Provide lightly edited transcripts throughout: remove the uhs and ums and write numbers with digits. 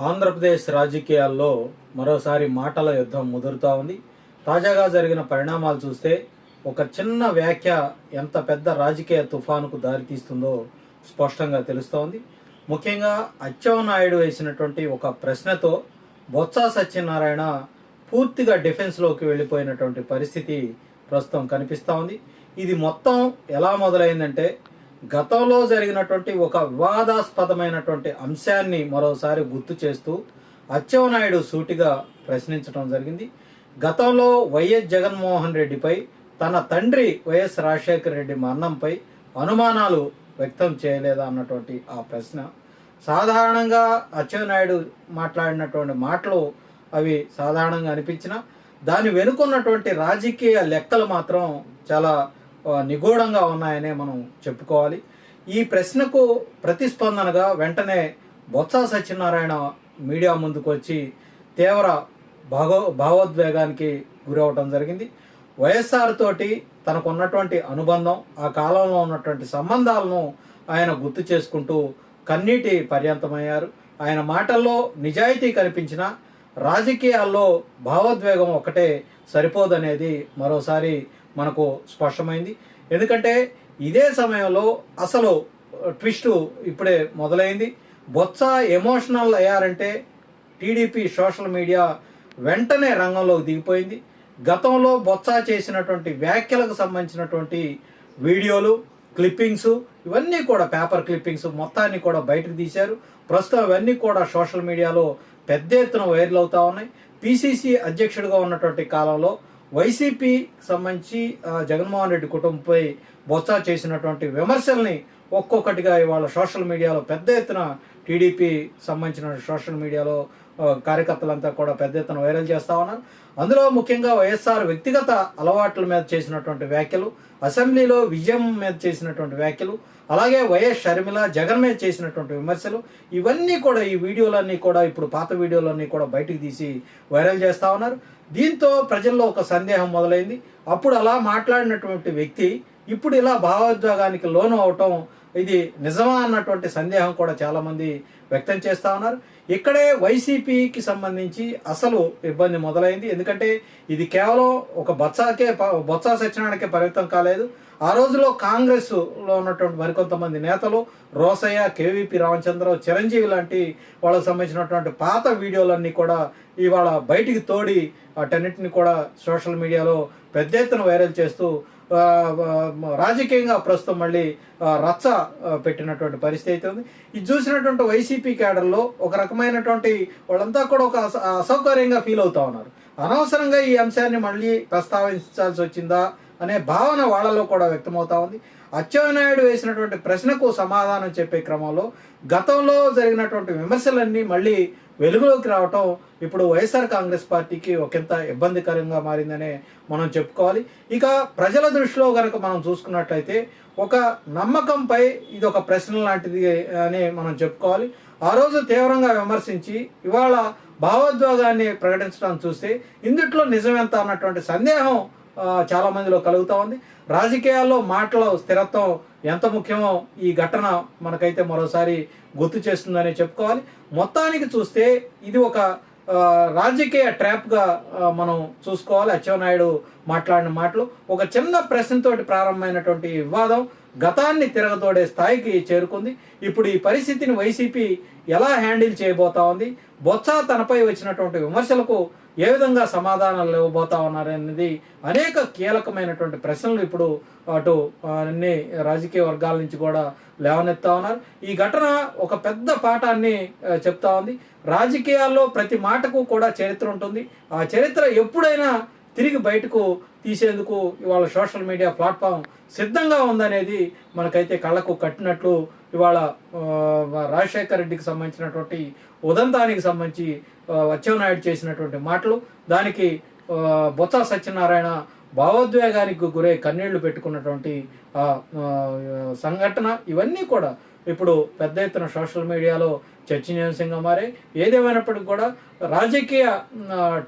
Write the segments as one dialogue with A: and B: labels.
A: ఆంధ్రప్రదేశ్ రాజకీయాల్లో మరోసారి మాటల యుద్ధం ముదురుతూ ఉంది. తాజాగా జరిగిన పరిణామాలు చూస్తే ఒక చిన్న వ్యాఖ్య ఎంత పెద్ద రాజకీయ తుఫానుకు దారితీస్తుందో స్పష్టంగా తెలుస్తోంది. ముఖ్యంగా అచ్చెన్నాయుడు వేసినటువంటి ఒక ప్రశ్నతో బొత్స సత్యనారాయణ పూర్తిగా డిఫెన్స్లోకి వెళ్ళిపోయినటువంటి పరిస్థితి ప్రస్తుతం కనిపిస్తూ ఉంది. ఇది మొత్తం ఎలా మొదలైందంటే, గతంలో జరిగినటువంటి ఒక వివాదాస్పదమైనటువంటి అంశాన్ని మరోసారి గుర్తు చేస్తూ అచ్చెన్నాయుడు సూటిగా ప్రశ్నించడం జరిగింది. గతంలో వైఎస్ జగన్మోహన్ రెడ్డిపై తన తండ్రి వైఎస్ రాజశేఖర రెడ్డి మరణంపై అనుమానాలు వ్యక్తం చేయలేదా అన్నటువంటి ఆ ప్రశ్న. సాధారణంగా అచ్చెన్నాయుడు మాట్లాడినటువంటి మాటలు అవి సాధారణంగా అనిపించినా దాని వెనుకున్నటువంటి రాజకీయ లెక్కలు మాత్రం చాలా నిగూఢంగా ఉన్నాయనే మనం చెప్పుకోవాలి. ఈ ప్రశ్నకు ప్రతిస్పందనగా వెంటనే బొత్స సత్యనారాయణ మీడియా ముందుకు వచ్చి తీవ్ర భావోద్వేగానికి గురవటం జరిగింది. వైఎస్ఆర్ తోటి తనకు ఉన్నటువంటి అనుబంధం, ఆ కాలంలో ఉన్నటువంటి సంబంధాలను ఆయన గుర్తు చేసుకుంటూ కన్నీటి పర్యంతమయ్యారు. ఆయన మాటల్లో నిజాయితీ కనిపించిన రాజకీయాల్లో భావోద్వేగం ఒకటే సరిపోదనేది మరోసారి మనకు స్పష్టమైంది. ఎందుకంటే ఇదే సమయంలో అసలు ట్విస్ట్ ఇప్పుడే మొదలైంది. బొత్స ఎమోషనల్ అయ్యారంటే టీడీపీ సోషల్ మీడియా వెంటనే రంగంలోకి దిగిపోయింది. గతంలో బొత్స చేసినటువంటి వ్యాఖ్యలకు సంబంధించినటువంటి వీడియోలు, క్లిప్పింగ్స్, ఇవన్నీ కూడా పేపర్ క్లిప్పింగ్స్ మొత్తాన్ని కూడా బయటకు తీశారు. ప్రస్తుతం అవన్నీ కూడా సోషల్ మీడియాలో పెద్ద ఎత్తున వైరల్ అవుతా ఉన్నాయి. పిసిసి అధ్యక్షుడిగా ఉన్నటువంటి కాలంలో వైసీపీ సంబంధించి జగన్మోహన్ రెడ్డి కుటుంబంపై బొత్స చేసినటువంటి విమర్శల్ని ఒక్కొక్కటిగా ఇవాళ సోషల్ మీడియాలో పెద్ద ఎత్తున టీడీపీ సంబంధించిన సోషల్ మీడియాలో కార్యకర్తలంతా కూడా పెద్ద ఎత్తున వైరల్ చేస్తూ ఉన్నారు. అందులో ముఖ్యంగా వైఎస్ఆర్ వ్యక్తిగత అలవాట్ల మీద చేసినటువంటి వ్యాఖ్యలు, అసెంబ్లీలో విజయం మీద చేసినటువంటి వ్యాఖ్యలు, అలాగే వైఎస్ షర్మిల జగన్ మీద చేసినటువంటి విమర్శలు, ఇవన్నీ కూడా ఈ వీడియోలన్నీ కూడా ఇప్పుడు పాత వీడియోలన్నీ కూడా బయటకు తీసి వైరల్ చేస్తూ ఉన్నారు. దీంతో ప్రజల్లో ఒక సందేహం మొదలైంది. అప్పుడు అలా మాట్లాడినటువంటి వ్యక్తి ఇప్పుడు ఇలా భావోద్వేగానికి లోను అవటం ఇది నిజమా అన్నటువంటి సందేహం కూడా చాలామంది వ్యక్తం చేస్తూ ఉన్నారు. ఇక్కడే వైసీపీకి సంబంధించి అసలు ఇబ్బంది మొదలైంది. ఎందుకంటే ఇది కేవలం ఒక బొత్స సత్యనారాయణకే పరిమితం కాలేదు. ఆ రోజులో కాంగ్రెస్లో ఉన్నటువంటి మరికొంతమంది నేతలు, రోసయ్య, కేవీపీ రామచంద్రరావు, చిరంజీవి లాంటి వాళ్ళకు సంబంధించినటువంటి పాత వీడియోలన్నీ కూడా ఇవాళ బయటికి తోడి వాటన్నిటిని కూడా సోషల్ మీడియాలో పెద్ద ఎత్తున వైరల్ చేస్తూ రాజకీయంగా ప్రస్తుతం మళ్ళీ రచ్చ పెట్టినటువంటి పరిస్థితి అయితే ఉంది. ఇది చూసినటువంటి వైసీపీ క్యాడర్లో ఒక రకమైనటువంటి వాళ్ళంతా కూడా ఒక అసౌకర్యంగా ఫీల్ అవుతా ఉన్నారు. అనవసరంగా ఈ అంశాన్ని మళ్ళీ ప్రస్తావించాల్సి వచ్చిందా అనే భావన వాళ్ళలో కూడా వ్యక్తమవుతా ఉంది. అచ్చెన్నాయుడు వేసినటువంటి ప్రశ్నకు సమాధానం చెప్పే క్రమంలో గతంలో జరిగినటువంటి విమర్శలన్నీ మళ్ళీ వెలుగులోకి రావటం ఇప్పుడు వైఎస్ఆర్ కాంగ్రెస్ పార్టీకి ఒకంత ఇబ్బందికరంగా మారిందనే మనం చెప్పుకోవాలి. ఇక ప్రజల దృష్టిలో కనుక మనం చూసుకున్నట్లయితే ఒక నమ్మకంపై ఇది ఒక ప్రశ్న లాంటిది అని మనం చెప్పుకోవాలి. ఆ రోజు తీవ్రంగా విమర్శించి ఇవాళ భావోద్వేగాన్ని ప్రకటించడం చూస్తే ఇందుట్లో నిజమెంత అన్నటువంటి సందేహం చాలా మందిలో కలుగుతూ ఉంది. రాజకీయాల్లో మాటల స్థిరత్వం ఎంత ముఖ్యమో ఈ ఘటన మనకైతే మరోసారి గుర్తు చేస్తుందని చెప్పుకోవాలి. మొత్తానికి చూస్తే ఇది ఒక రాజకీయ ట్రాప్గా మనం చూసుకోవాలి. అచ్చెన్నాయుడు మాట్లాడిన మాటలు ఒక చిన్న ప్రశ్నతోటి ప్రారంభమైనటువంటి వివాదం గతాన్ని తిరగతోడే స్థాయికి చేరుకుంది. ఇప్పుడు ఈ పరిస్థితిని వైసీపీ ఎలా హ్యాండిల్ చేయబోతా ఉంది, బొత్స తనపై వచ్చినటువంటి విమర్శలకు ఏ విధంగా సమాధానాలు ఇవ్వబోతా ఉన్నారనేది అనేక కీలకమైనటువంటి ప్రశ్నలు ఇప్పుడు అటు అన్ని రాజకీయ వర్గాల నుంచి కూడా లేవనెత్తా ఉన్నారు. ఈ ఘటన ఒక పెద్ద పాఠాన్ని చెప్తా ఉంది. రాజకీయాల్లో ప్రతి మాటకు కూడా చరిత్ర ఉంటుంది. ఆ చరిత్ర ఎప్పుడైనా తిరిగి బయటకు తీసేందుకు ఇవాళ సోషల్ మీడియా ప్లాట్ఫామ్ సిద్ధంగా ఉందనేది మనకైతే కళ్ళకు కట్టినట్లు ఇవాళ రాజశేఖర రెడ్డికి సంబంధించినటువంటి ఉదంతానికి సంబంధించి అచ్చెన్నాయుడు చేసినటువంటి మాటలు, దానికి బొత్స సత్యనారాయణ భావోద్వేగానికి గురై కన్నీళ్లు పెట్టుకున్నటువంటి సంఘటన, ఇవన్నీ కూడా ఇప్పుడు పెద్ద ఎత్తున సోషల్ మీడియాలో చర్చనీయాంశంగా మారాయి. ఏదేమైనప్పటికీ కూడా రాజకీయ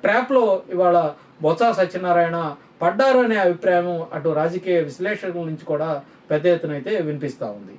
A: ట్రాప్లో ఇవాళ బొత్స సత్యనారాయణ పడ్డారు అనే అభిప్రాయం అటు రాజకీయ విశ్లేషకుల నుంచి కూడా పెద్ద ఎత్తున అయితే వినిపిస్తూ ఉంది.